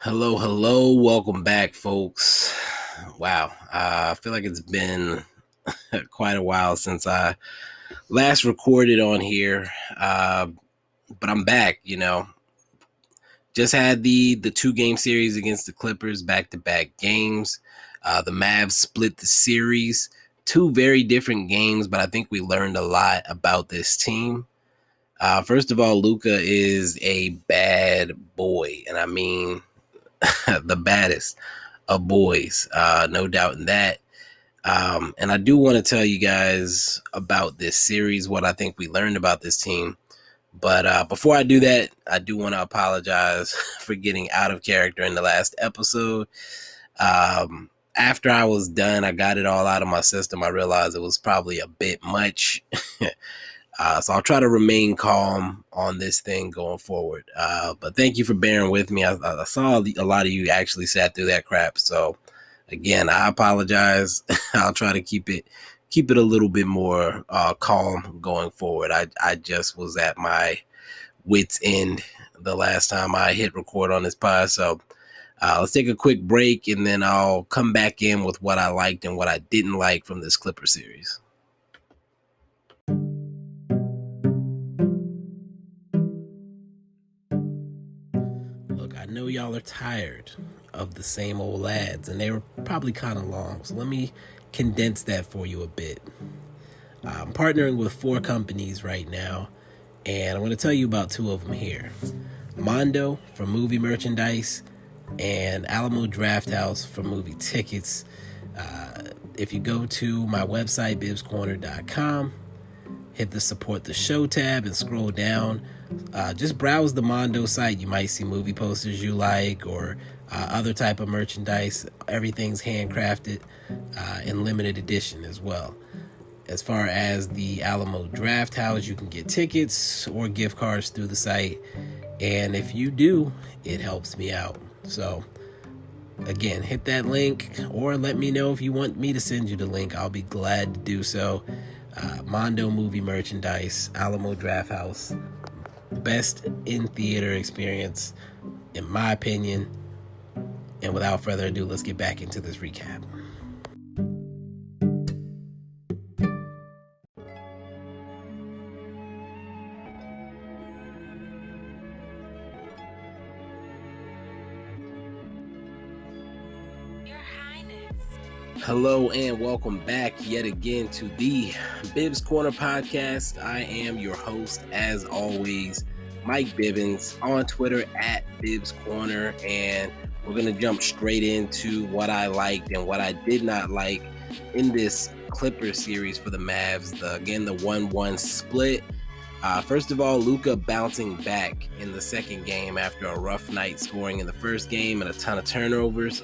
Hello. Welcome back, folks. Wow. I feel like it's been quite a while since I last recorded on here. But I'm back. Just had the 2-game series against the Clippers, back-to-back games. The Mavs split the series. Two very different games, but I think we learned a lot about this team. First of all, Luka is a bad boy, and I mean the baddest of boys, no doubt in that. And I do want to tell you guys about this series, what I think we learned about this team. But before I do that, I do want to apologize for getting out of character in the last episode. After I was done, I got it all out of my system. I realized it was probably a bit much. So I'll try to remain calm on this thing going forward. But thank you for bearing with me. I saw a lot of you actually sat through that crap. So again, I apologize. I'll try to keep it a little bit more calm going forward. I just was at my wit's end the last time I hit record on this pod. So let's take a quick break, and then I'll come back in with what I liked and what I didn't like from this Clipper series. Look, I know y'all are tired of the same old ads, and they were probably kind of long, so let me condense that for you a bit. I'm partnering with 4 companies right now, and I'm going to tell you about 2 of them here. Mondo for movie merchandise and Alamo Drafthouse for movie tickets. If you go to my website, bibscorner.com, hit the support the show tab and scroll down. Just browse the Mondo site. You might see movie posters you like or other type of merchandise. Everything's handcrafted in limited edition as well. As far as the Alamo Drafthouse, you can get tickets or gift cards through the site. And if you do, it helps me out. So again, hit that link or let me know if you want me to send you the link. I'll be glad to do so. Mondo movie merchandise, Alamo Drafthouse, best in theater experience, in my opinion. And without further ado, let's get back into this recap. Hello and welcome back yet again to the Bibs Corner podcast. I am your host, as always, Mike Bibbins, on Twitter at Bibs Corner, and we're going to jump straight into what I liked and what I did not like in this Clipper series for the Mavs. The 1-1 split. First of all, Luka bouncing back in the second game after a rough night scoring in the first game and a ton of turnovers.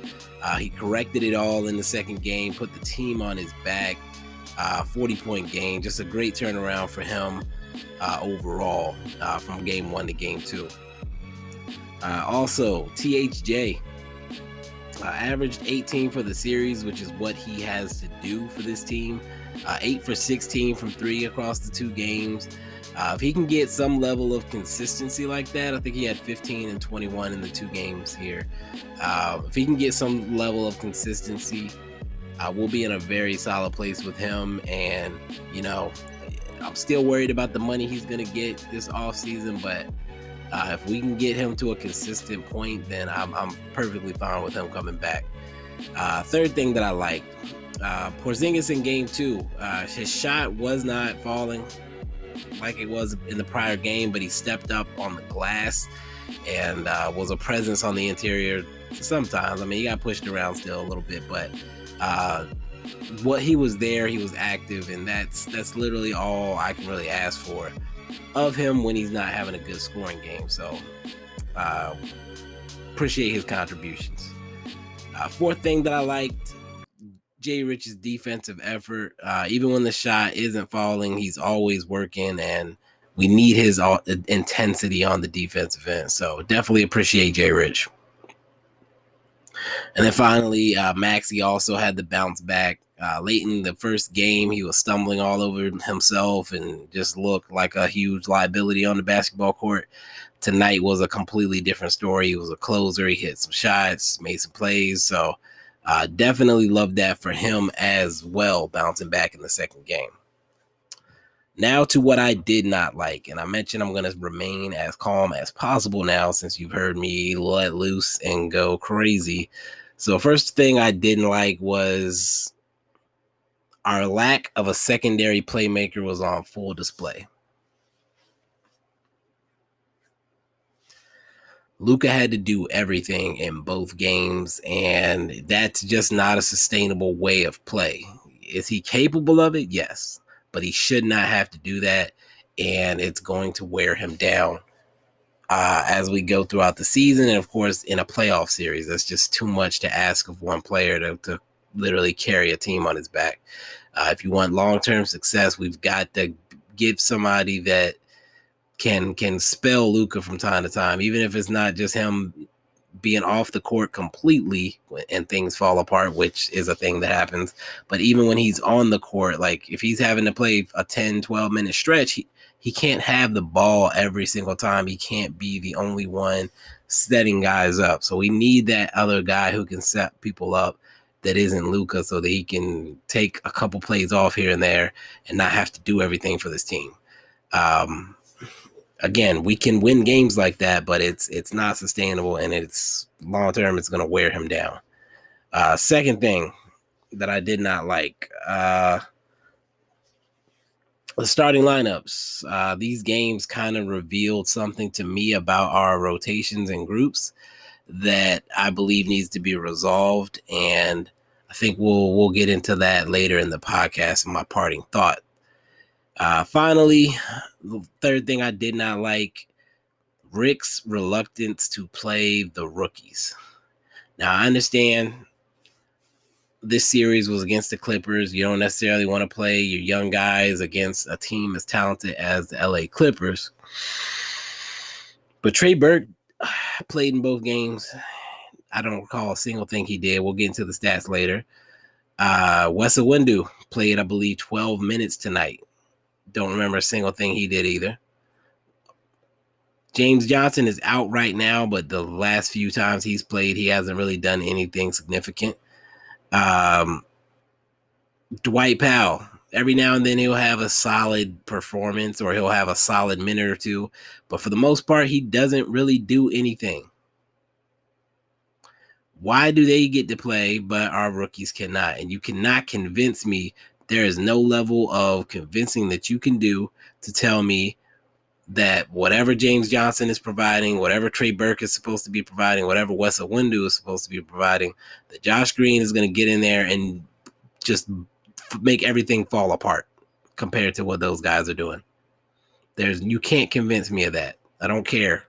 He corrected it all in the second game, put the team on his back. 40-point game, just a great turnaround for him overall from game 1 to game 2. Also, THJ averaged 18 for the series, which is what he has to do for this team. 8 for 16 from 3 across the 2 games. If he can get some level of consistency like that, I think he had 15 and 21 in the 2 games here. If he can get some level of consistency, we'll be in a very solid place with him. And, I'm still worried about the money he's going to get this offseason, but if we can get him to a consistent point, then I'm perfectly fine with him coming back. Third thing that I liked, Porzingis in game 2, his shot was not falling like it was in the prior game, but he stepped up on the glass and was a presence on the interior sometimes. I mean, he got pushed around still a little bit, but what he was there, he was active, and that's literally all I can really ask for of him when he's not having a good scoring game. So appreciate his contributions. Fourth thing that I liked, Jay Rich's defensive effort. Even when the shot isn't falling, he's always working, and we need his intensity on the defensive end. So definitely appreciate Jay Rich. And then finally, Maxey also had the bounce back. Late in the first game, he was stumbling all over himself and just looked like a huge liability on the basketball court. Tonight was a completely different story. He was a closer. He hit some shots, made some plays. So definitely love that for him as well, bouncing back in the second game. Now to what I did not like. And I mentioned I'm going to remain as calm as possible now since you've heard me let loose and go crazy. So first thing I didn't like was our lack of a secondary playmaker was on full display. Luka had to do everything in both games, and that's just not a sustainable way of play. Is he capable of it? Yes, but he should not have to do that, and it's going to wear him down as we go throughout the season, and of course in a playoff series. That's just too much to ask of one player to literally carry a team on his back. If you want long-term success, we've got to give somebody that can spell Luka from time to time, even if it's not just him being off the court completely and things fall apart, which is a thing that happens. But even when he's on the court, like if he's having to play a 10, 12-minute stretch, he can't have the ball every single time. He can't be the only one setting guys up. So we need that other guy who can set people up that isn't Luka, so that he can take a couple plays off here and there and not have to do everything for this team. Again, we can win games like that, but it's not sustainable, and it's long term. It's going to wear him down. Second thing that I did not like, the starting lineups. These games kind of revealed something to me about our rotations and groups that I believe needs to be resolved, and I think we'll get into that later in the podcast in my parting thought. Finally, the third thing I did not like, Rick's reluctance to play the rookies. Now, I understand this series was against the Clippers. You don't necessarily want to play your young guys against a team as talented as the LA Clippers. But Trey Burke played in both games. I don't recall a single thing he did. We'll get into the stats later. Wes Iwundu played, I believe, 12 minutes tonight. Don't remember a single thing he did either. James Johnson is out right now, but the last few times he's played, he hasn't really done anything significant. Dwight Powell, every now and then he'll have a solid performance or he'll have a solid minute or two, but for the most part, he doesn't really do anything. Why do they get to play, but our rookies cannot? And you cannot convince me. There is no level of convincing that you can do to tell me that whatever James Johnson is providing, whatever Trey Burke is supposed to be providing, whatever Wes Iwundu is supposed to be providing, that Josh Green is going to get in there and just make everything fall apart compared to what those guys are doing. You can't convince me of that. I don't care.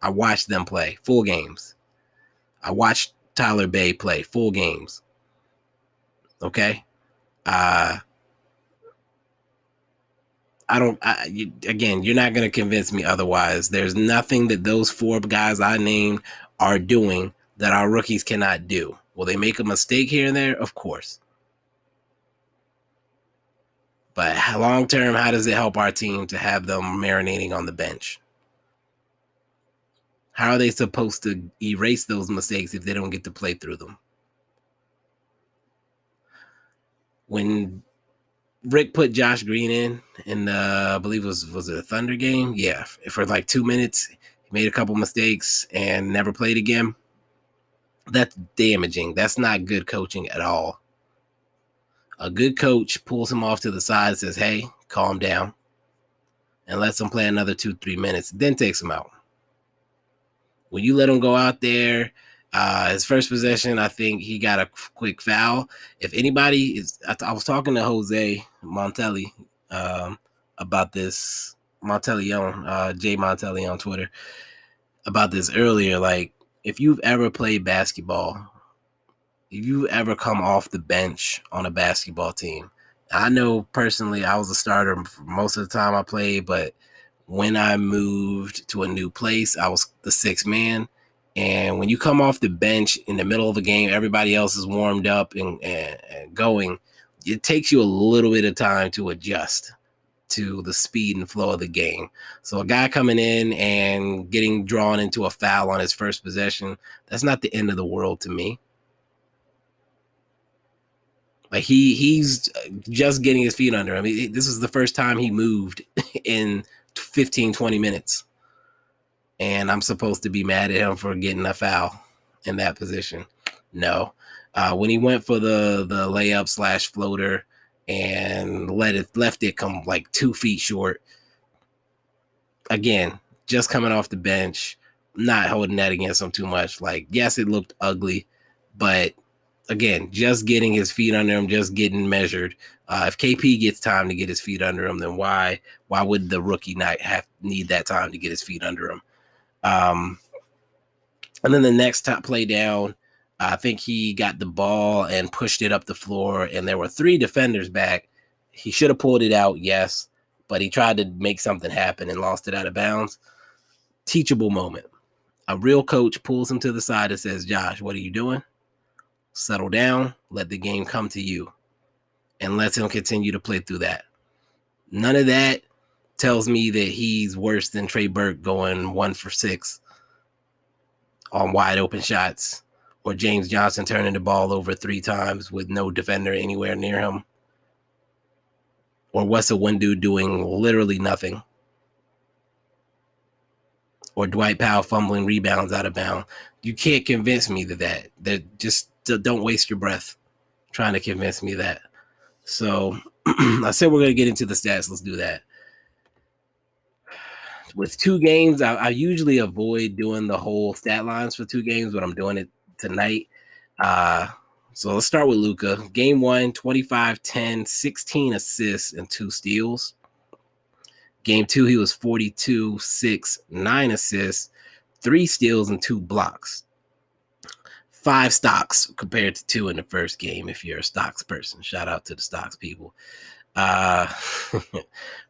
I watched them play full games. I watched Tyler Bay play full games. Okay? Again, you're not going to convince me otherwise. There's nothing that those four guys I named are doing that our rookies cannot do. Will they make a mistake here and there? Of course. But long term, how does it help our team to have them marinating on the bench? How are they supposed to erase those mistakes if they don't get to play through them? When Rick put Josh Green in I believe was it a Thunder game? Yeah, for like 2 minutes, he made a couple mistakes and never played again. That's damaging. That's not good coaching at all. A good coach pulls him off to the side and says, hey, calm down, and lets him play another 2-3 minutes, then takes him out. When you let him go out there, his first possession, I think he got a quick foul. If anybody is, I was talking to Jose Montelli about this, Jay Montelli on Twitter, about this earlier. Like, if you've ever played basketball, if you ever come off the bench on a basketball team, I know personally I was a starter for most of the time I played, but when I moved to a new place, I was the sixth man. And when you come off the bench in the middle of a game, everybody else is warmed up and going. It takes you a little bit of time to adjust. to the speed and flow of the game. So a guy coming in and getting drawn into a foul on his first possession, that's not the end of the world to me. Like he's just getting his feet under him. This is the first time he moved in 15, 20 minutes. And I'm supposed to be mad at him for getting a foul in that position. No. When he went for the layup / floater and left it come like 2 feet short. Again, just coming off the bench, not holding that against him too much. Like, yes, it looked ugly, but again, just getting his feet under him, just getting measured. If KP gets time to get his feet under him, then why would the rookie not need that time to get his feet under him? And then the next top play down, I think he got the ball and pushed it up the floor, and there were 3 defenders back. He should have pulled it out, yes, but he tried to make something happen and lost it out of bounds. Teachable moment. A real coach pulls him to the side and says, Josh, what are you doing? Settle down, let the game come to you, and lets him continue to play through that. None of that tells me that he's worse than Trey Burke going 1 for 6 on wide open shots, or James Johnson turning the ball over 3 times with no defender anywhere near him, or Wes Iwundu doing literally nothing, or Dwight Powell fumbling rebounds out of bounds. You can't convince me that just don't waste your breath trying to convince me that. So I said we're going to get into the stats. Let's do that. With 2 games, I usually avoid doing the whole stat lines for 2 games, but I'm doing it tonight. So let's start with Luka. Game 1, 25, 10, 16 assists and 2 steals. Game 2, he was 42, 6, 9 assists, 3 steals, and 2 blocks. 5 stocks compared to 2 in the first game, if you're a stocks person. Shout out to the stocks people.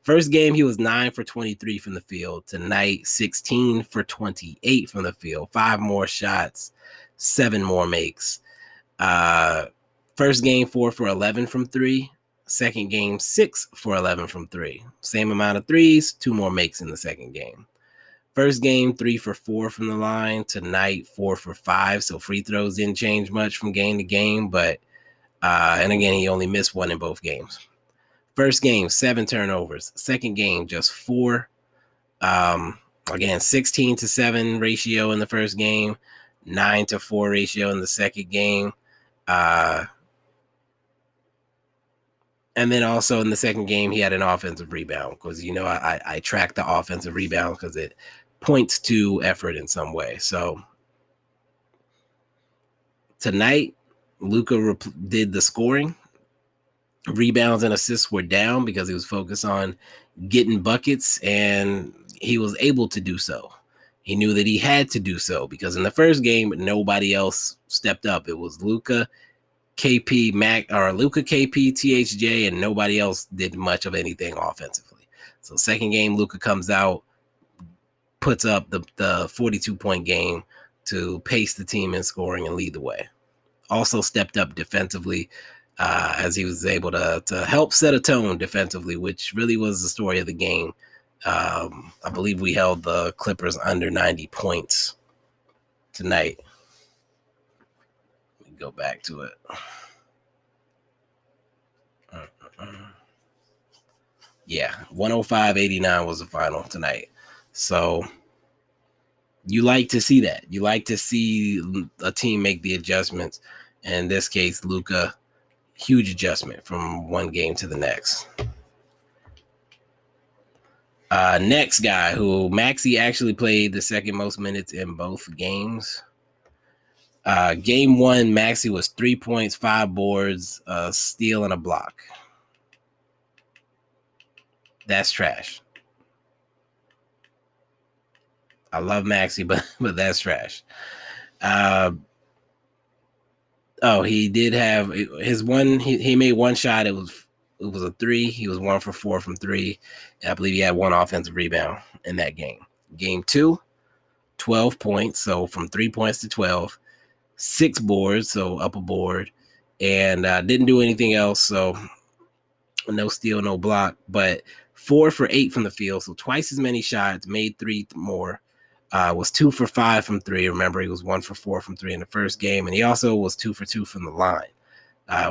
First game, he was 9 for 23 from the field. Tonight, 16 for 28 from the field. 5 more shots, 7 more makes. First game, 4 for 11 from 3. Second game, 6 for 11 from 3. Same amount of threes, 2 more makes in the second game. First game, 3 for 4 from the line. Tonight, 4 for 5. So free throws didn't change much from game to game, but and again, he only missed 1 in both games. First game, 7 turnovers. Second game, just 4. Again, 16-7 ratio in the first game, 9-4 ratio in the second game. And then also in the second game, he had an offensive rebound because, I track the offensive rebound because it points to effort in some way. So tonight, Luka did the scoring. Rebounds and assists were down because he was focused on getting buckets, and he was able to do so. He knew that he had to do so because in the first game, nobody else stepped up. It was Luka, KP, Luka, KP, THJ, and nobody else did much of anything offensively. So second game, Luka comes out, puts up the 42-point game to pace the team in scoring and lead the way. Also stepped up defensively as he was able to help set a tone defensively, which really was the story of the game. I believe we held the Clippers under 90 points tonight. Let me go back to it. Yeah, 105-89 was the final tonight. So you like to see that. You like to see a team make the adjustments. And in this case, Luka, huge adjustment from one game to the next. Next guy, who Maxey actually played the second most minutes in both games. Game 1, Maxey was 3 points, 5 boards, a steal, and a block. That's trash. I love Maxey, but that's trash. He did have his one. He made one shot. It was a 3. He was 1 for 4 from 3. And I believe he had 1 offensive rebound in that game. Game 2, 12 points. So from 3 points to 12, 6 boards. So up a board, and didn't do anything else. So no steal, no block, but 4 for 8 from the field, so twice as many shots, made 3 more. Was 2 for 5 from 3. Remember, he was 1 for 4 from 3 in the first game, and he also was 2 for 2 from the line,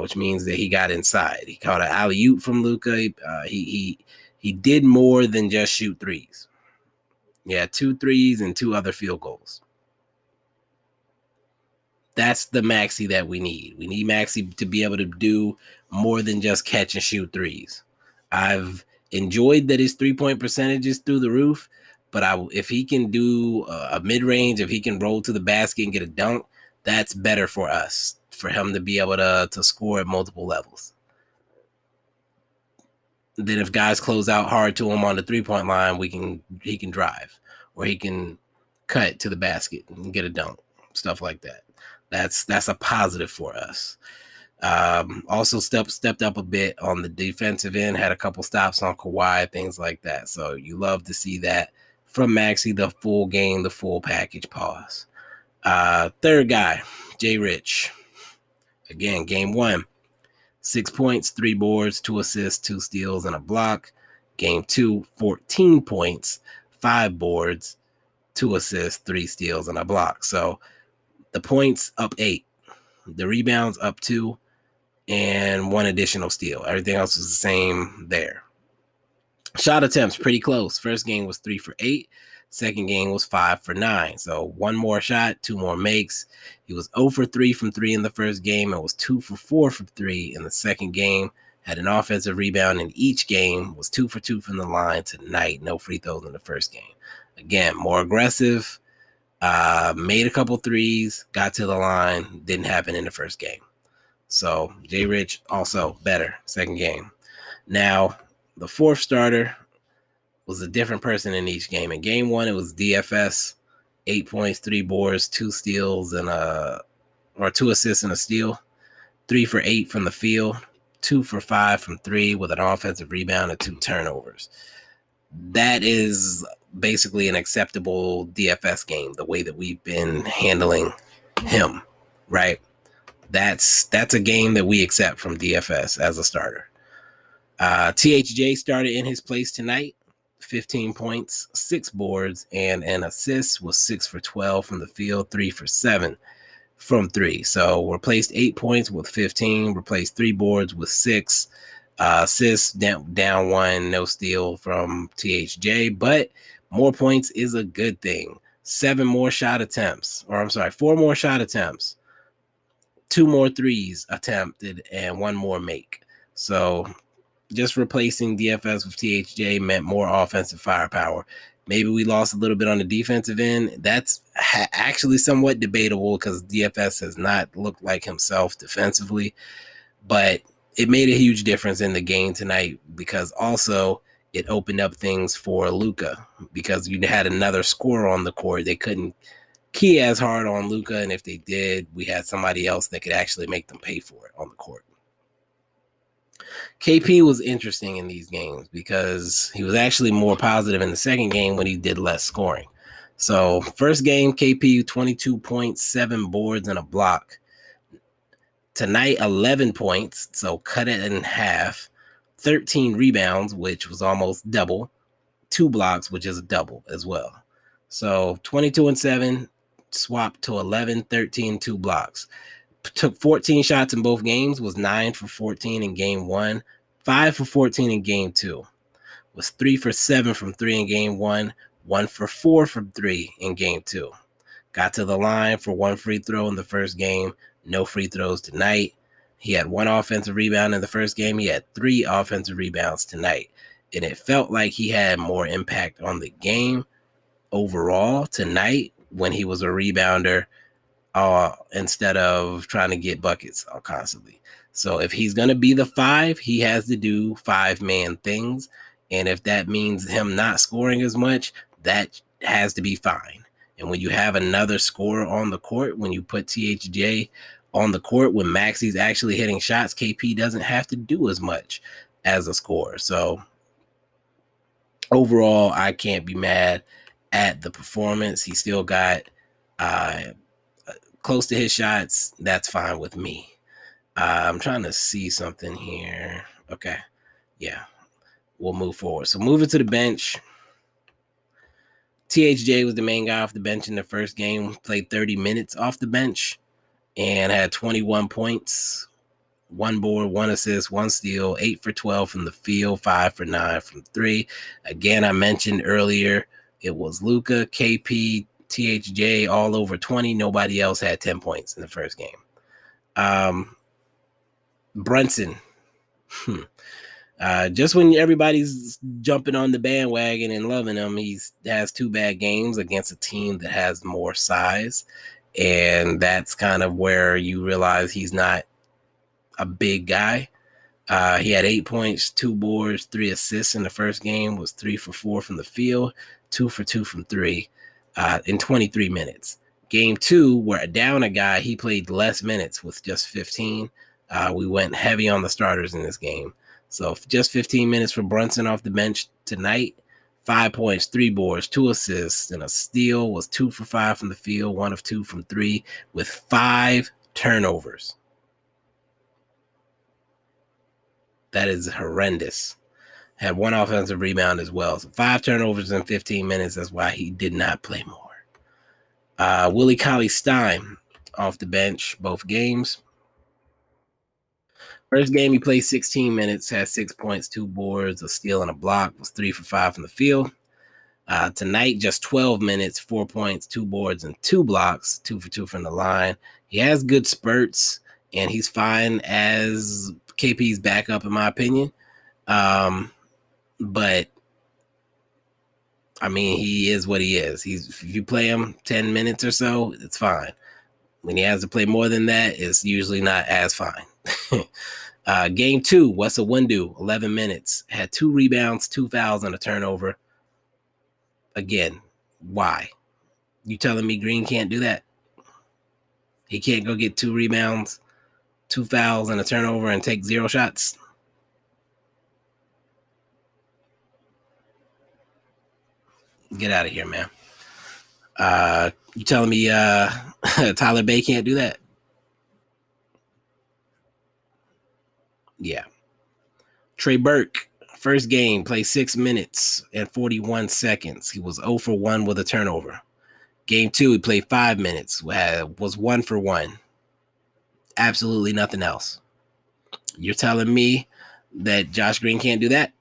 which means that he got inside. He caught an alley-oop from Luka. He did more than just shoot threes. Yeah, 2 threes and 2 other field goals. That's the Maxey that we need. We need Maxey to be able to do more than just catch and shoot threes. I've enjoyed that his 3-point percentage is through the roof, but if he can do a mid-range, if he can roll to the basket and get a dunk, that's better for us, for him to be able to score at multiple levels. Then if guys close out hard to him on the 3-point line, he can drive, or he can cut to the basket and get a dunk, stuff like that. That's a positive for us. Also stepped up a bit on the defensive end, had a couple stops on Kawhi, things like that. So you love to see that from Maxey, the full game, the full package. Pause. Third guy, Jay Rich. Again, game 1, 6 points, 3 boards, 2 assists, 2 steals, and a block. Game 2, 14 points, 5 boards, 2 assists, 3 steals, and a block. So the points up 8, the rebounds up 2, and 1 additional steal. Everything else was the same there. Shot attempts, pretty close. First game was 3 for 8. Second game was 5 for 9. So 1 more shot, 2 more makes. He was 0 for 3 from 3 in the first game and was 2 for 4 from 3 in the second game. Had an offensive rebound in each game, was 2 for 2 from the line tonight. No free throws in the first game. Again, more aggressive. Made a couple threes, got to the line, didn't happen in the first game. So Jay Rich also better second game. Now, the fourth starter was a different person in each game. In game 1, it was DFS, 8 points, 3 boards, 2 steals, and 2 assists and a steal. 3 for 8 from the field, 2 for 5 from 3 with an offensive rebound and 2 turnovers. That is basically an acceptable DFS game, the way that we've been handling him, right? That's a game that we accept from DFS as a starter. THJ started in his place tonight, 15 points, 6 boards, and an assist, was 6 for 12 from the field, 3 for 7 from 3. So replaced 8 points with 15, replaced 3 boards with 6. Assists down 1, no steal from THJ, but more points is a good thing. 4 more shot attempts, 2 more threes attempted, and 1 more make. So just replacing DFS with THJ meant more offensive firepower. Maybe we lost a little bit on the defensive end. That's actually somewhat debatable because DFS has not looked like himself defensively, but it made a huge difference in the game tonight because also it opened up things for Luka because you had another scorer on the court. They couldn't key as hard on Luka, and if they did, we had somebody else that could actually make them pay for it on the court. KP was interesting in these games because he was actually more positive in the second game when he did less scoring. So first game, KP 22 points, 7 boards, and a block. Tonight, 11 points, so cut it in half. 13 rebounds, which was almost double. 2 blocks, which is a double as well. So 22 and 7, swapped to 11, 13, 2 blocks. Took 14 shots in both games, was 9 for 14 in game 1, 5 for 14 in game 2. Was 3 for 7 from 3 in game 1, 1 for 4 from 3 in game 2. Got to the line for 1 free throw in the first game. No free throws tonight. He had 1 offensive rebound in the first game. He had 3 offensive rebounds tonight. And it felt like he had more impact on the game overall tonight when he was a rebounder instead of trying to get buckets constantly. So if he's going to be the 5, he has to do 5-man things. And if that means him not scoring as much, that has to be fine. And when you have another scorer on the court, when you put THJ on the court, when Maxey's actually hitting shots, KP doesn't have to do as much as a scorer. So overall, I can't be mad at the performance. He still got close to his shots. That's fine with me. I'm trying to see something here. Okay. Yeah. we'll move forward. So moving to the bench, THJ was the main guy off the bench in the first game, played 30 minutes off the bench and had 21 points, 1 board, 1 assist, 1 steal, 8 for 12 from the field, 5 for 9 from 3. Again, I mentioned earlier, it was Luka, KP, THJ all over 20. Nobody else had 10 points in the first game. Brunson. Just when everybody's jumping on the bandwagon and loving him, he has 2 bad games against a team that has more size. And that's kind of where you realize he's not a big guy. He had 8 points, 2 boards, 3 assists in the first game, was 3 for 4 from the field, 2 for 2 from 3 in 23 minutes. Game 2, we're down a guy, he played less minutes with just 15. We went heavy on the starters in this game. So just 15 minutes for Brunson off the bench tonight. 5 points, 3 boards, 2 assists, and a steal, was 2 for 5 from the field, 1 of 2 from 3, with 5 turnovers. That is horrendous. Had 1 offensive rebound as well. So 5 turnovers in 15 minutes. That's why he did not play more. Willie Cauley-Stein off the bench both games. First game, he played 16 minutes, had 6 points, 2 boards, a steal, and a block, was 3 for 5 from the field. Tonight, just 12 minutes, 4 points, 2 boards, and 2 blocks, 2 for 2 from the line. He has good spurts, and he's fine as KP's backup, in my opinion. But, I mean, he is what he is. If you play him 10 minutes or so, it's fine. When he has to play more than that, it's usually not as fine. Game 2, Wessa Windu, 11 minutes, had 2 rebounds, 2 fouls, and a turnover. Again, why? You telling me Green can't do that? He can't go get 2 rebounds, 2 fouls, and a turnover and take 0 shots? Get out of here, man. You telling me Tyler Bay can't do that? Yeah. Trey Burke, first game, played 6 minutes and 41 seconds. He was 0 for 1 with a turnover. Game 2, he played 5 minutes, was 1 for 1. Absolutely nothing else. You're telling me that Josh Green can't do that?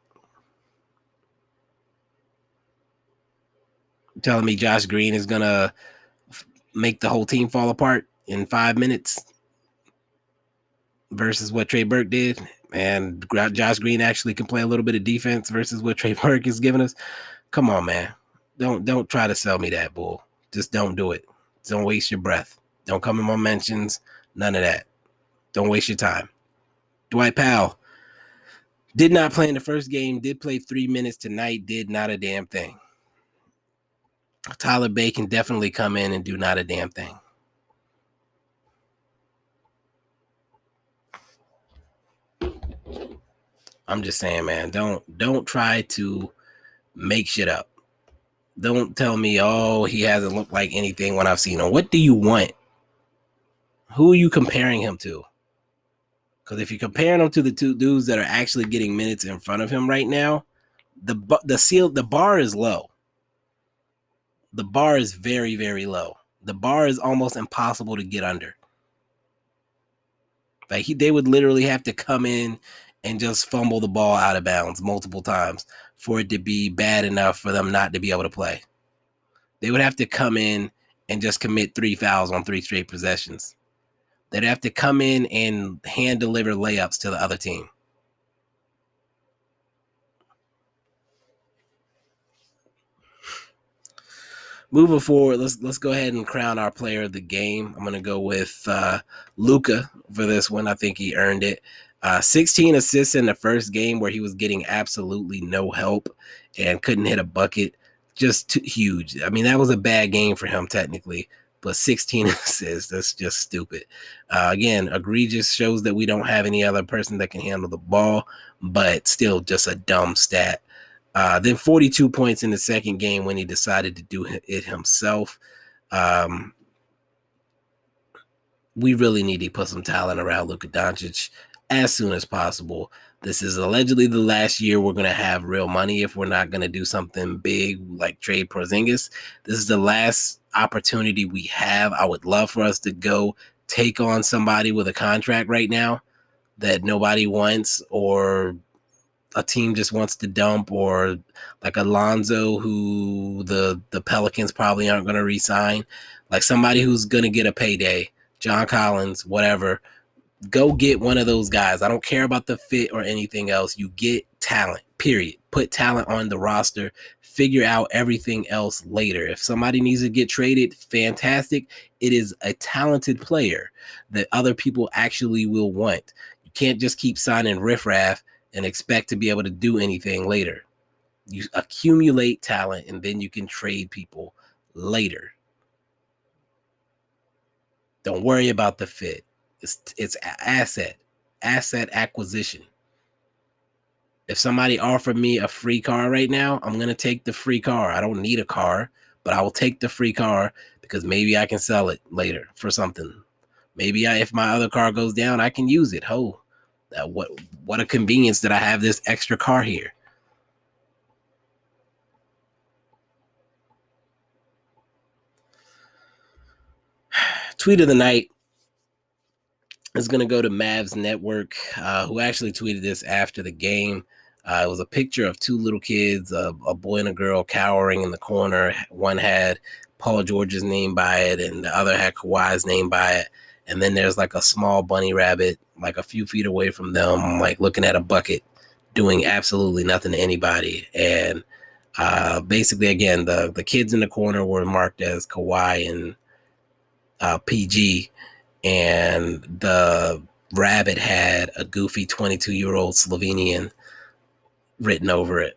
You're telling me Josh Green is going to make the whole team fall apart in 5 minutes versus what Trey Burke did? And Josh Green actually can play a little bit of defense versus what Trey Burke is giving us? Come on, man. Don't try to sell me that bull. Just don't do it. Don't waste your breath. Don't come in my mentions. None of that. Don't waste your time. Dwight Powell did not play in the first game, did play 3 minutes tonight, did not a damn thing. Tyler Bay can definitely come in and do not a damn thing. I'm just saying, man, don't try to make shit up. Don't tell me, oh, he hasn't looked like anything when I've seen him. What do you want? Who are you comparing him to? Because if you're comparing him to the 2 dudes that are actually getting minutes in front of him right now, the bar is low. The bar is very, very low. The bar is almost impossible to get under. Like they would literally have to come in and just fumble the ball out of bounds multiple times for it to be bad enough for them not to be able to play. They would have to come in and just commit 3 fouls on 3 straight possessions. They'd have to come in and hand deliver layups to the other team. Moving forward, let's go ahead and crown our player of the game. I'm going to go with Luka for this one. I think he earned it. 16 assists in the first game where he was getting absolutely no help and couldn't hit a bucket. Just huge. I mean, that was a bad game for him technically, but 16 assists, that's just stupid. Again, egregious, shows that we don't have any other person that can handle the ball, but still just a dumb stat. Then 42 points in the second game when he decided to do it himself. We really need to put some talent around Luka Doncic as soon as possible. This is allegedly the last year we're going to have real money if we're not going to do something big like trade Porzingis. This is the last opportunity we have. I would love for us to go take on somebody with a contract right now that nobody wants, or a team just wants to dump, or like Alonzo, who the Pelicans probably aren't going to re-sign. Like somebody who's going to get a payday, John Collins, whatever. Go get one of those guys. I don't care about the fit or anything else. You get talent, period. Put talent on the roster. Figure out everything else later. If somebody needs to get traded, fantastic. It is a talented player that other people actually will want. You can't just keep signing riffraff and expect to be able to do anything later. You accumulate talent and then you can trade people later. Don't worry about the fit. It's asset acquisition. If somebody offered me a free car right now, I'm going to take the free car. I don't need a car, but I will take the free car because maybe I can sell it later for something. Maybe if my other car goes down, I can use it. What a convenience that I have this extra car here. Tweet of the night is going to go to Mavs Network, who actually tweeted this after the game. It was a picture of two little kids, a boy and a girl, cowering in the corner. One had Paul George's name by it, and the other had Kawhi's name by it. And then there's like a small bunny rabbit, like a few feet away from them, like looking at a bucket, doing absolutely nothing to anybody. And basically, again, the kids in the corner were marked as Kawhi and PG, and the rabbit had a goofy 22-year-old Slovenian written over it.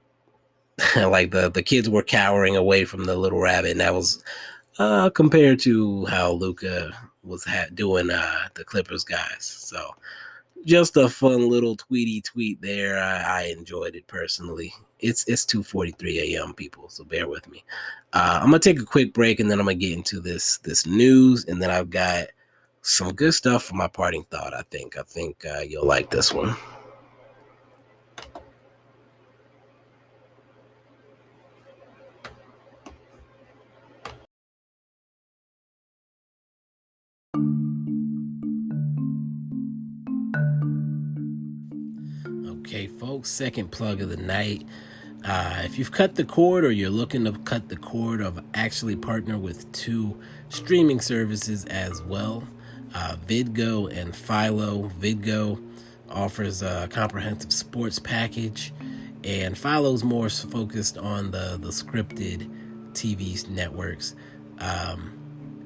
Like the kids were cowering away from the little rabbit, and that was compared to how Luka was doing the Clippers guys. So just a fun little tweet there. I enjoyed it personally. It's 2:43 a.m. people, so bear with me. I'm gonna take a quick break, and then I'm gonna get into this news, and then I've got some good stuff for my parting thought. I think you'll like this one. Okay, folks, second plug of the night. If you've cut the cord or you're looking to cut the cord, I've actually partnered with two streaming services as well, Vidgo and Philo. Vidgo offers a comprehensive sports package, and Philo's more focused on the scripted TV networks.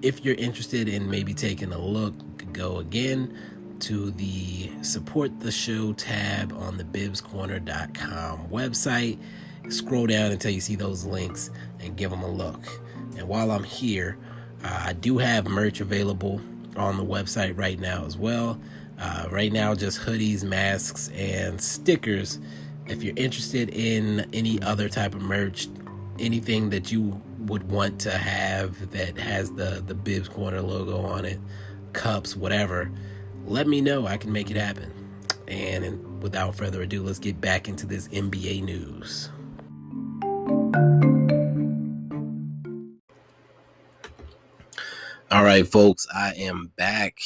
If you're interested in maybe taking a look, go again to the support the show tab on the bibscorner.com website. Scroll down until you see those links and give them a look. And while I'm here, I do have merch available on the website right now as well. Right now, just hoodies, masks, and stickers. If you're interested in any other type of merch, anything that you would want to have that has the Bibs Corner logo on it, cups, whatever, let me know. I can make it happen. And without further ado, let's get back into this NBA news. All right, folks, I am back.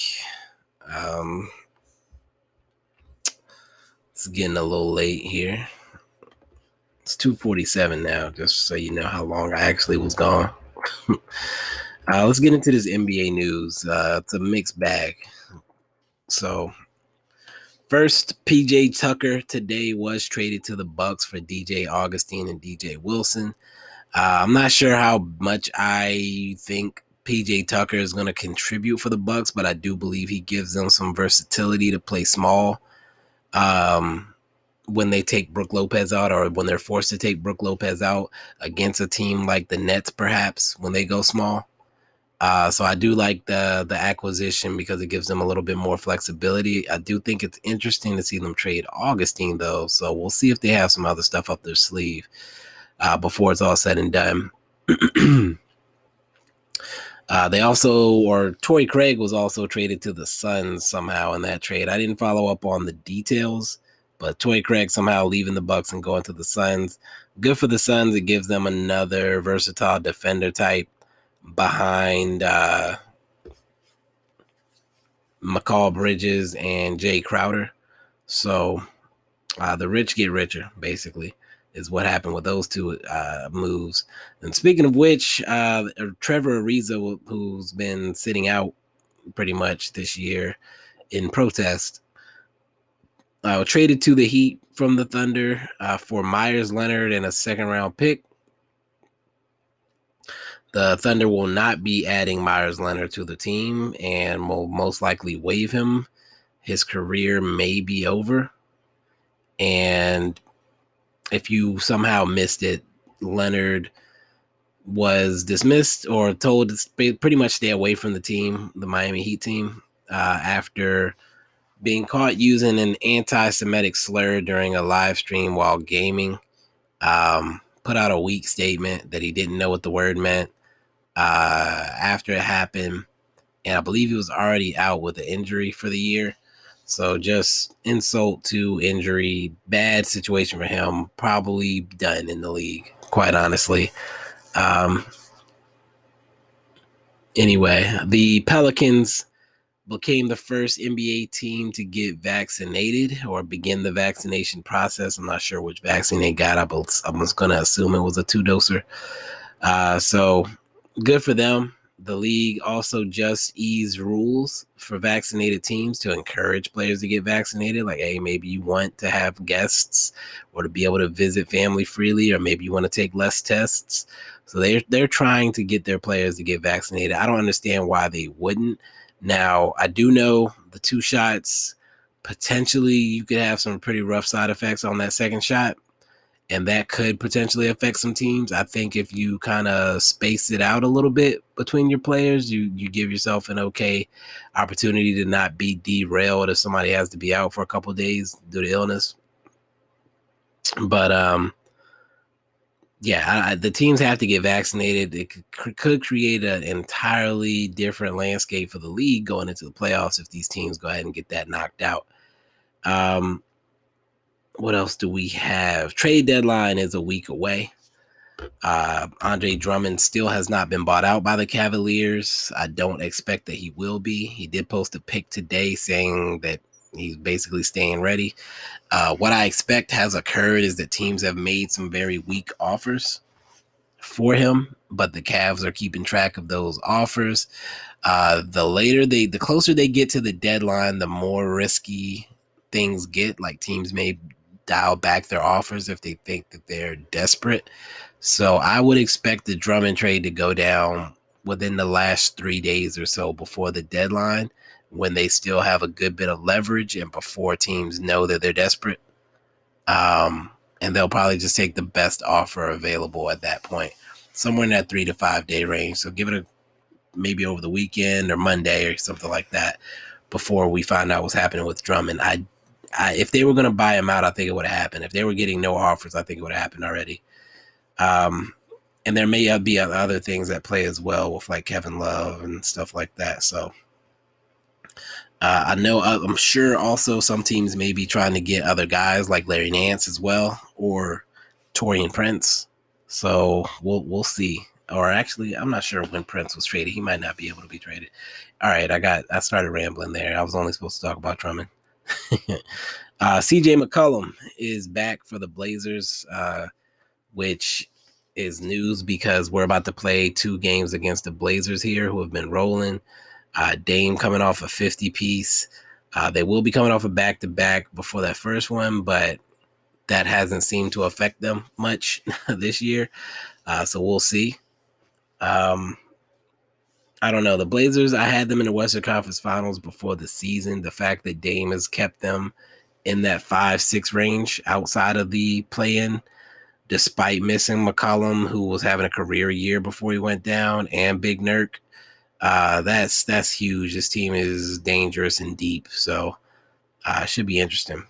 It's getting a little late here. It's 2:47 now, just so you know how long I actually was gone. Let's get into this NBA news. It's a mixed bag. So, first, PJ Tucker today was traded to the Bucks for DJ Augustine and DJ Wilson. I'm not sure how much I think PJ Tucker is going to contribute for the Bucks, but I do believe he gives them some versatility to play small when they take Brook Lopez out, or when they're forced to take Brook Lopez out against a team like the Nets, perhaps, when they go small. So I do like the acquisition because it gives them a little bit more flexibility. I do think it's interesting to see them trade Augustine, though, so we'll see if they have some other stuff up their sleeve before it's all said and done. Torrey Craig was also traded to the Suns somehow in that trade. I didn't follow up on the details, But Torrey Craig somehow leaving the Bucks and going to the Suns. Good for the Suns. It gives them another versatile defender type behind McCall Bridges and Jay Crowder. So the rich get richer, basically, is what happened with those two moves. And speaking of which, Trevor Ariza, who's been sitting out pretty much this year in protest, traded to the Heat from the Thunder for Myers Leonard and a second-round pick. The Thunder will not be adding Myers Leonard to the team and will most likely waive him. His career may be over. And if you somehow missed it, Leonard was dismissed or told to pretty much stay away from the team, the Miami Heat team, after being caught using an anti-Semitic slur during a live stream while gaming. Put out a weak statement that he didn't know what the word meant after it happened. And I believe he was already out with an injury for the year. So just insult to injury, bad situation for him, probably done in the league, quite honestly. Anyway, the Pelicans became the first NBA team to get vaccinated or begin the vaccination process. I'm not sure which vaccine they got. I was going to assume it was a 2-doser. So good for them. The league also just eased rules for vaccinated teams to encourage players to get vaccinated. Like, hey, maybe you want to have guests or to be able to visit family freely, or maybe you want to take less tests. So they're trying to get their players to get vaccinated. I don't understand why they wouldn't. Now, I do know the 2 shots, potentially you could have some pretty rough side effects on that second shot, and that could potentially affect some teams. I think if you kind of space it out a little bit between your players, you give yourself an okay opportunity to not be derailed if somebody has to be out for a couple of days due to illness. But the teams have to get vaccinated. It could create an entirely different landscape for the league going into the playoffs if these teams go ahead and get that knocked out. What else do we have? Trade deadline is a week away. Andre Drummond still has not been bought out by the Cavaliers. I don't expect that he will be. He did post a pic today saying that he's basically staying ready. What I expect has occurred is that teams have made some very weak offers for him, but the Cavs are keeping track of those offers. The closer they get to the deadline, the more risky things get. Like, teams may dial back their offers if they think that they're desperate. So I would expect the Drummond trade to go down within the last 3 days or so before the deadline, when they still have a good bit of leverage and before teams know that they're desperate. And they'll probably just take the best offer available at that point, somewhere in that 3 to 5 day range. So give it maybe over the weekend or Monday or something like that before we find out what's happening with Drummond. If they were going to buy him out, I think it would have happened. If they were getting no offers, I think it would have happened already. And there may be other things at play as well with like Kevin Love and stuff like that. So I'm sure also some teams may be trying to get other guys like Larry Nance as well, or Taurean Prince. So we'll see. Or actually, I'm not sure when Prince was traded. He might not be able to be traded. All right, I started rambling there. I was only supposed to talk about Drummond. CJ McCollum is back for the Blazers, which is news because we're about to play 2 games against the Blazers here, who have been rolling. Dame coming off a 50-piece. They will be coming off a back-to-back before that first one, but that hasn't seemed to affect them much this year. So we'll see. I don't know. The Blazers, I had them in the Western Conference Finals before the season. The fact that Dame has kept them in that 5-6 range outside of the play-in, despite missing McCollum, who was having a career year before he went down, and Big Nurk. That's huge. This team is dangerous and deep, so it should be interesting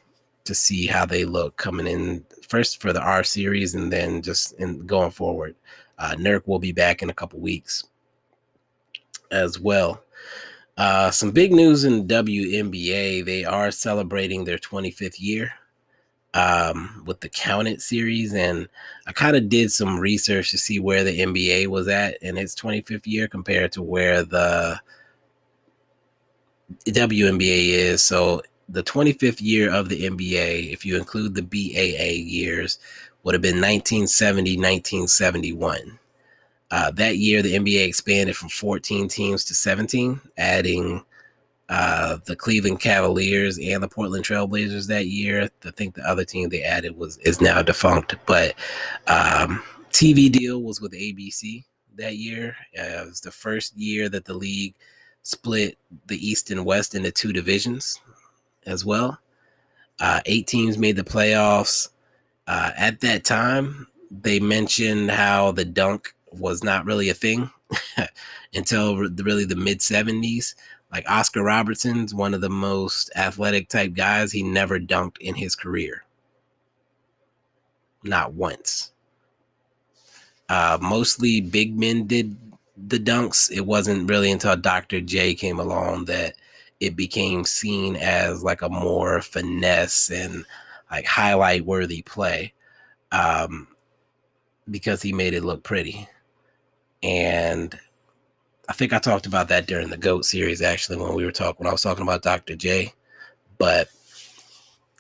to see how they look coming in first for the R series and then just going forward. Nurk will be back in a couple weeks as well. Some big news in WNBA. They are celebrating their 25th year. with the Counted series, and I kind of did some research to see where the NBA was at in its 25th year compared to where the WNBA is. So the 25th year of the NBA, if you include the BAA years, would have been 1970, 1971. That year, the NBA expanded from 14 teams to 17, adding the Cleveland Cavaliers and the Portland Trailblazers that year. I think the other team they added is now defunct, but TV deal was with ABC that year. It was the first year that the league split the East and West into two divisions as well. 8 teams made the playoffs. At that time, they mentioned how the dunk was not really a thing until really the mid 70s. Like Oscar Robertson's one of the most athletic type guys. He never dunked in his career. Not once. Mostly big men did the dunks. It wasn't really until Dr. J came along that it became seen as like a more finesse and like highlight worthy play, because he made it look pretty. And I think I talked about that during the GOAT series, actually, when I was talking about Dr. J. But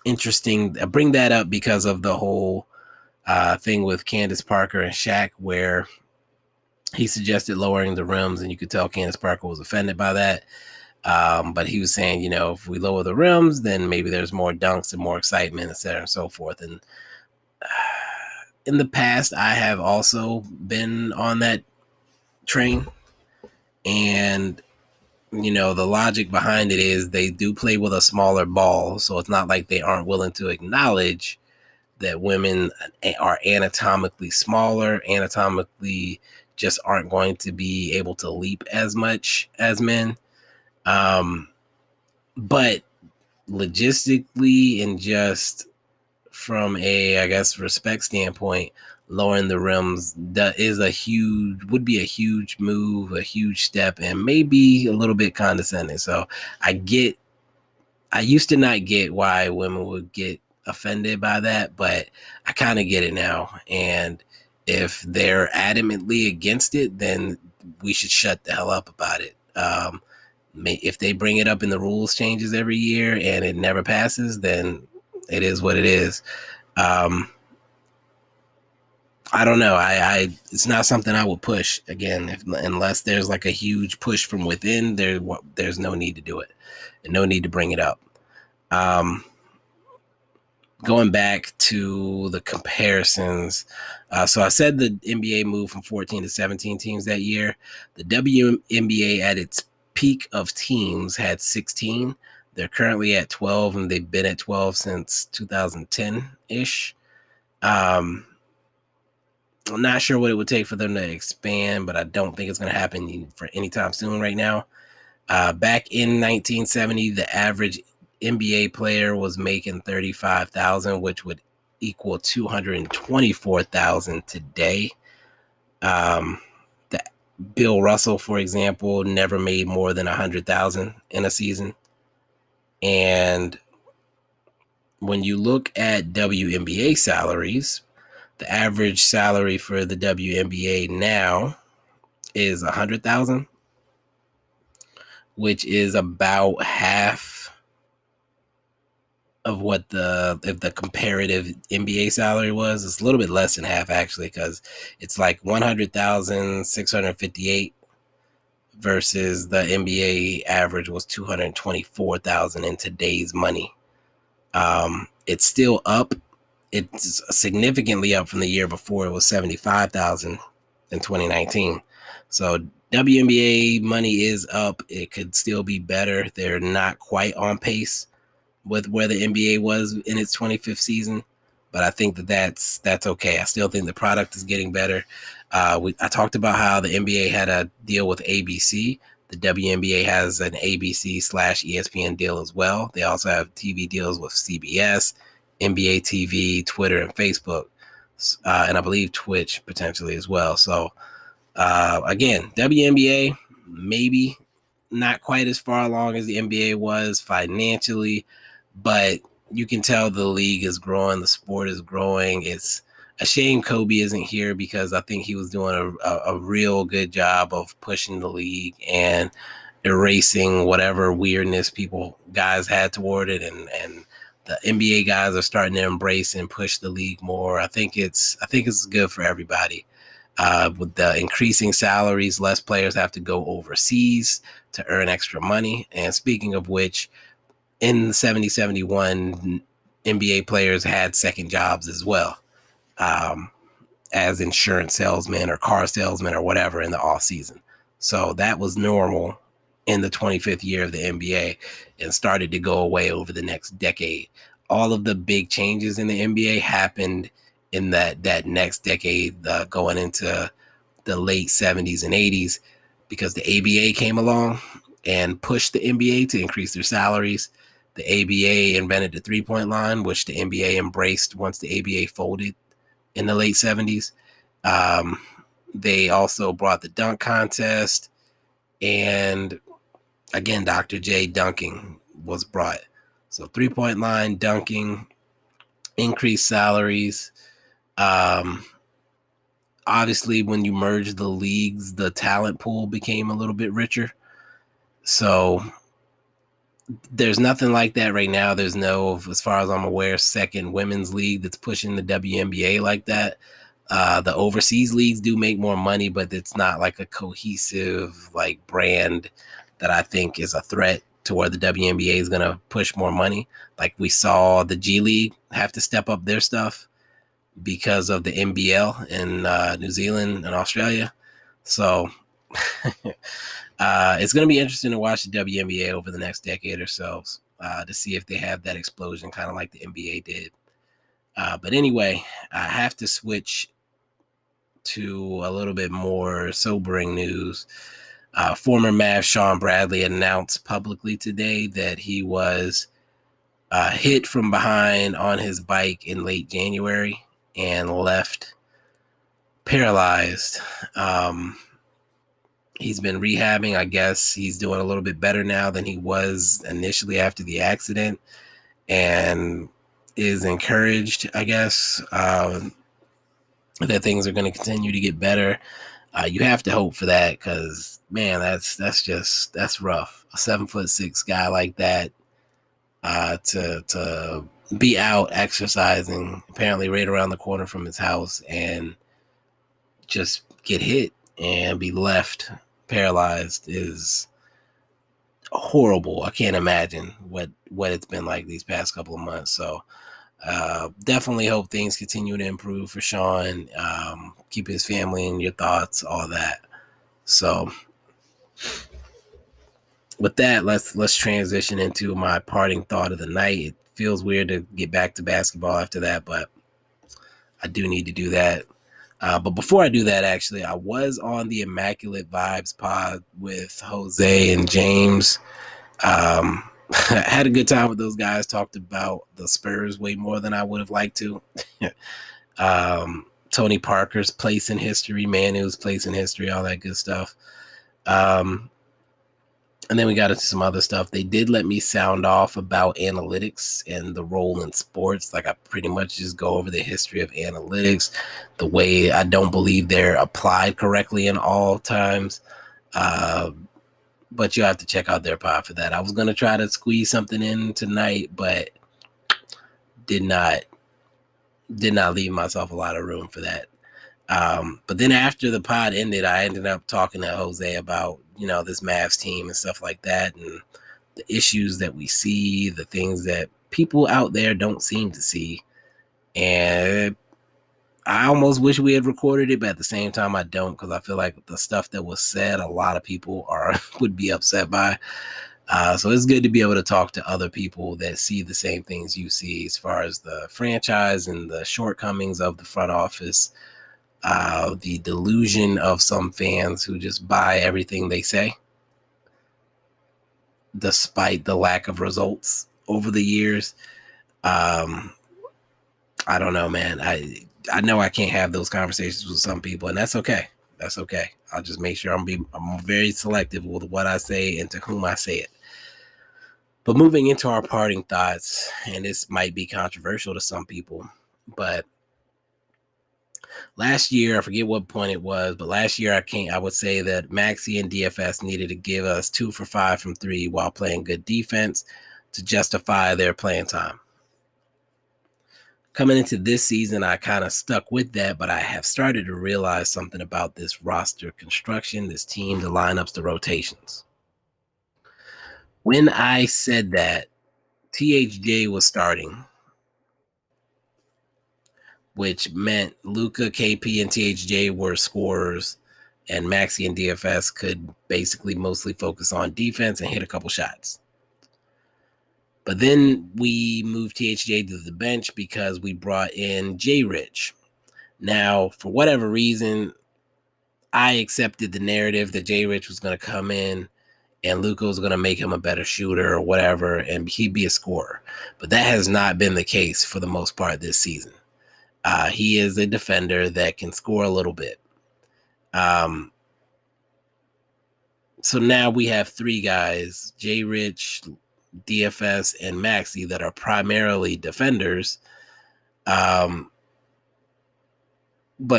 interesting, I bring that up because of the whole thing with Candace Parker and Shaq, where he suggested lowering the rims, and you could tell Candace Parker was offended by that. But he was saying, if we lower the rims, then maybe there's more dunks and more excitement, et cetera, and so forth. And in the past, I have also been on that train. And, the logic behind it is they do play with a smaller ball. So it's not like they aren't willing to acknowledge that women are anatomically smaller, anatomically just aren't going to be able to leap as much as men. But logistically and just from a, I guess, respect standpoint, lowering the rims would be a huge move, a huge step, and maybe a little bit condescending. So I used to not get why women would get offended by that, but I kind of get it now. And if they're adamantly against it, then we should shut the hell up about it. If they bring it up in the rules changes every year and it never passes, then it is what it is. I don't know. It's not something I would push again, unless there's like a huge push from within. There's no need to do it, and no need to bring it up. Going back to the comparisons, so I said the NBA moved from 14 to 17 teams that year. The WNBA at its peak of teams had 16. They're currently at 12, and they've been at 12 since 2010-ish. I'm not sure what it would take for them to expand, but I don't think it's going to happen for anytime soon right now. Back in 1970, the average NBA player was making $35,000, which would equal $224,000 today. Bill Russell, for example, never made more than $100,000 in a season. And when you look at WNBA salaries, the average salary for the WNBA now is $100,000, which is about half of what if the comparative NBA salary was. It's a little bit less than half, actually, because it's like $100,658 versus the NBA average was $224,000 in today's money. It's still up. It's significantly up from the year before. It was $75,000 in 2019. So WNBA money is up. It could still be better. They're not quite on pace with where the NBA was in its 25th season, but I think that's okay. I still think the product is getting better. I talked about how the NBA had a deal with ABC. The WNBA has an ABC/ESPN deal as well. They also have TV deals with CBS, NBA TV, Twitter, and Facebook, and I believe Twitch potentially as well. So again, WNBA maybe not quite as far along as the NBA was financially, but you can tell the league is growing, the sport is growing. It's a shame Kobe isn't here because I think he was doing a real good job of pushing the league and erasing whatever weirdness guys had toward it, and the NBA guys are starting to embrace and push the league more. I think it's good for everybody. With the increasing salaries, less players have to go overseas to earn extra money. And speaking of which, in 70-71, NBA players had second jobs as well, um, as insurance salesmen or car salesmen or whatever in the off season. So that was normal in the 25th year of the NBA and started to go away over the next decade. All of the big changes in the NBA happened in that next decade, going into the late 70s and 80s, because the ABA came along and pushed the NBA to increase their salaries. The ABA invented the three-point line, which the NBA embraced once the ABA folded in the late 70s. Um, they also brought the dunk contest, and again, Dr. J dunking was brought. So three-point line, dunking, increased salaries. Obviously, when you merge the leagues, the talent pool became a little bit richer. So there's nothing like that right now. There's no, as far as I'm aware, second women's league that's pushing the WNBA like that. The overseas leagues do make more money, but it's not like a cohesive like brand that I think is a threat to where the WNBA is going to push more money. Like we saw the G League have to step up their stuff because of the NBL in New Zealand and Australia. So it's going to be interesting to watch the WNBA over the next decade or so, to see if they have that explosion, kind of like the NBA did. But anyway, I have to switch to a little bit more sobering news. Former Mavs Sean Bradley announced publicly today that he was hit from behind on his bike in late January and left paralyzed. He's been rehabbing. I guess he's doing a little bit better now than he was initially after the accident, and is encouraged, I guess, that things are going to continue to get better. You have to hope for that, because man, that's rough. A 7'6" guy like that, to be out exercising, apparently right around the corner from his house, and just get hit and be left paralyzed is horrible. I can't imagine what it's been like these past couple of months. So definitely hope things continue to improve for Sean. Keep his family in your thoughts, all that. So with that, let's transition into my parting thought of the night. It feels weird to get back to basketball after that, but I do need to do that. But before I do that, actually, I was on the Immaculate Vibes pod with Jose and James. I had a good time with those guys. Talked about the Spurs way more than I would have liked to. Tony Parker's place in history, Manu's place in history, all that good stuff. And then we got into some other stuff. They did let me sound off about analytics and the role in sports. Like I pretty much just go over the history of analytics, the way I don't believe they're applied correctly in all times. But you have to check out their pod for that. I was going to try to squeeze something in tonight, but did not leave myself a lot of room for that. But then after the pod ended, I ended up talking to Jose about, this Mavs team and stuff like that, and the issues that we see, the things that people out there don't seem to see. And I almost wish we had recorded it, but at the same time, I don't, because I feel like the stuff that was said, a lot of people would be upset by. So it's good to be able to talk to other people that see the same things you see as far as the franchise and the shortcomings of the front office. The delusion of some fans who just buy everything they say, despite the lack of results over the years. I don't know, man. I know I can't have those conversations with some people, and that's okay. That's okay. I'll just make sure I'm very selective with what I say and to whom I say it. But moving into our parting thoughts, and this might be controversial to some people, but last year, I forget what point it was, but last year I would say that Maxey and DFS needed to give us 2 for 5 from 3 while playing good defense to justify their playing time. Coming into this season, I kind of stuck with that, but I have started to realize something about this roster construction, this team, the lineups, the rotations. When I said that, THJ was starting, which meant Luka, KP, and THJ were scorers, and Maxey and DFS could basically mostly focus on defense and hit a couple shots. But then we moved THJ to the bench because we brought in J Rich. Now, for whatever reason, I accepted the narrative that J Rich was going to come in and Luka was going to make him a better shooter or whatever, and he'd be a scorer. But that has not been the case for the most part this season. He is a defender that can score a little bit. So now we have 3 guys, J Rich, DFS, and Maxey, that are primarily defenders, but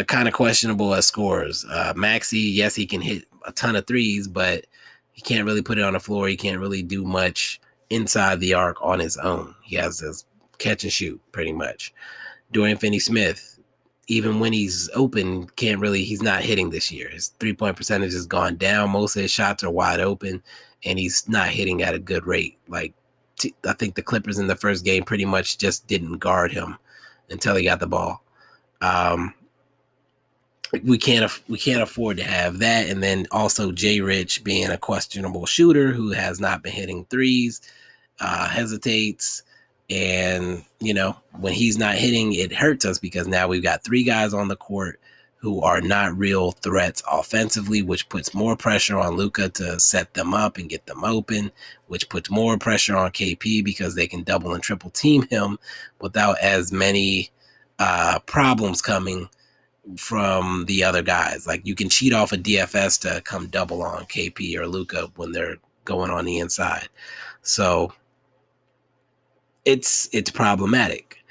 kind of questionable as scorers. Maxey, yes, he can hit a ton of threes, but he can't really put it on the floor. He can't really do much inside the arc on his own. He has this catch and shoot pretty much. Dorian Finney-Smith, even when he's open, he's not hitting this year. His 3-point percentage has gone down. Most of his shots are wide open, and he's not hitting at a good rate. Like, I think the Clippers in the first game pretty much just didn't guard him until he got the ball. We can't afford to have that. And then also J Rich being a questionable shooter who has not been hitting threes, hesitates. And, when he's not hitting, it hurts us because now we've got 3 guys on the court who are not real threats offensively, which puts more pressure on Luka to set them up and get them open, which puts more pressure on KP because they can double and triple team him without as many problems coming from the other guys. Like, you can cheat off a DFS to come double on KP or Luka when they're going on the inside. So it's problematic.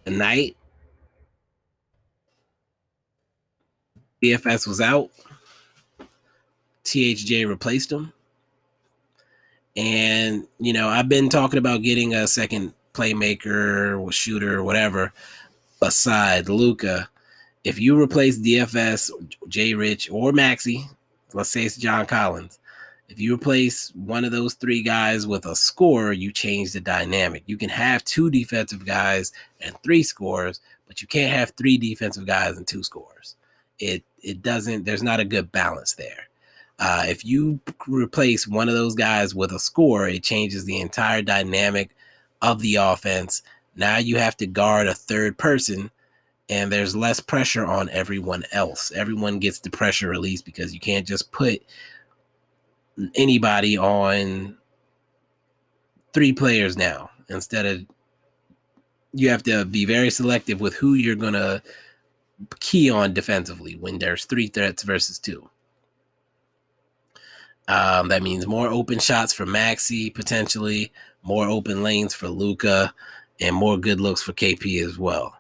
Tonight, DFS was out. THJ replaced him. And, I've been talking about getting a second playmaker or shooter or whatever beside Luka. If you replace DFS, J Rich, or Maxey, let's say it's John Collins, if you replace one of those 3 guys with a scorer, you change the dynamic. You can have 2 defensive guys and 3 scorers, but you can't have 3 defensive guys and 2 scorers. It doesn't, there's not a good balance there. If you replace one of those guys with a scorer, it changes the entire dynamic of the offense. Now you have to guard a third person, and there's less pressure on everyone else. Everyone gets the pressure released because you can't just put anybody on 3 players now. Instead of, you have to be very selective with who you're going to key on defensively when there's 3 threats versus 2. That means more open shots for Maxey, potentially, more open lanes for Luka, and more good looks for KP as well.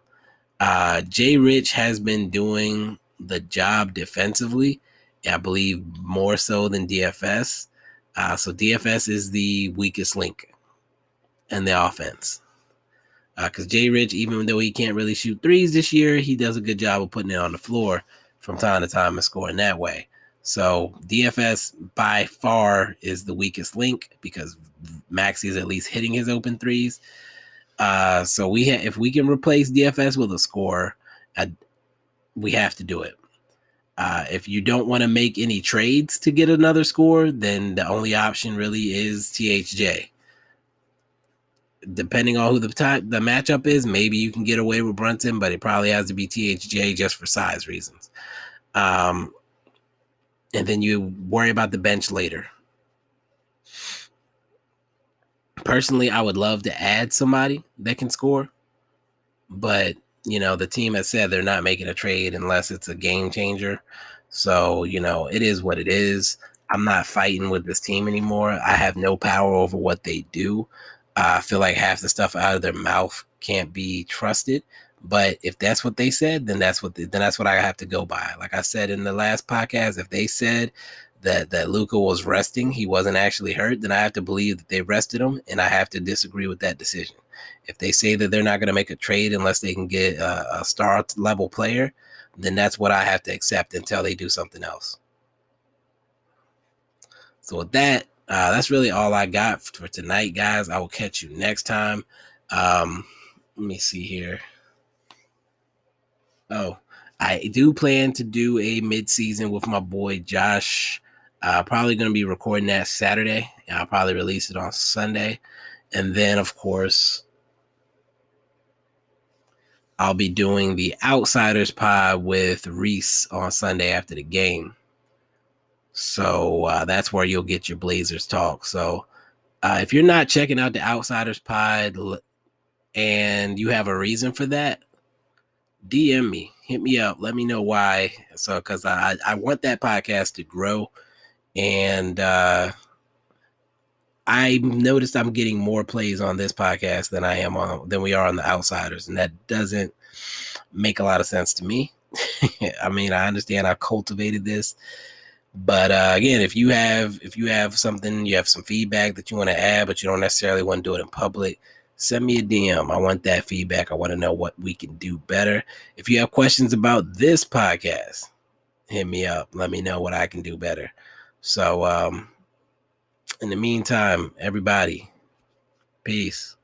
J Rich has been doing the job defensively, I believe more so than DFS. So DFS is the weakest link in the offense. Because J Rich, even though he can't really shoot threes this year, he does a good job of putting it on the floor from time to time and scoring that way. So DFS by far is the weakest link because Maxey is at least hitting his open threes. So if we can replace DFS with a scorer, we have to do it. If you don't want to make any trades to get another score, then the only option really is THJ. Depending on who the matchup is, maybe you can get away with Brunson, but it probably has to be THJ just for size reasons. And then you worry about the bench later. Personally, I would love to add somebody that can score, but the team has said they're not making a trade unless it's a game changer. So, it is what it is. I'm not fighting with this team anymore. I have no power over what they do. I feel like half the stuff out of their mouth can't be trusted. But if that's what they said, then that's what I have to go by. Like I said in the last podcast, if they said that Luka was resting, he wasn't actually hurt, then I have to believe that they rested him, and I have to disagree with that decision. If they say that they're not going to make a trade unless they can get a star level player, then that's what I have to accept until they do something else. So with that, that's really all I got for tonight, guys. I will catch you next time. Let me see here. Oh, I do plan to do a mid-season with my boy Josh. Probably going to be recording that Saturday. I'll probably release it on Sunday. And then, of course, I'll be doing the Outsiders Pod with Reese on Sunday after the game. So that's where you'll get your Blazers talk. So if you're not checking out the Outsiders Pod and you have a reason for that, DM me, hit me up, let me know why. So because I want that podcast to grow, and I noticed I'm getting more plays on this podcast than we are on the Outsiders, and that doesn't make a lot of sense to me. I mean, I understand I cultivated this, but again, if you have something, you have some feedback that you want to add, but you don't necessarily want to do it in public, send me a DM. I want that feedback. I want to know what we can do better. If you have questions about this podcast, hit me up. Let me know what I can do better. So in the meantime, everybody, peace.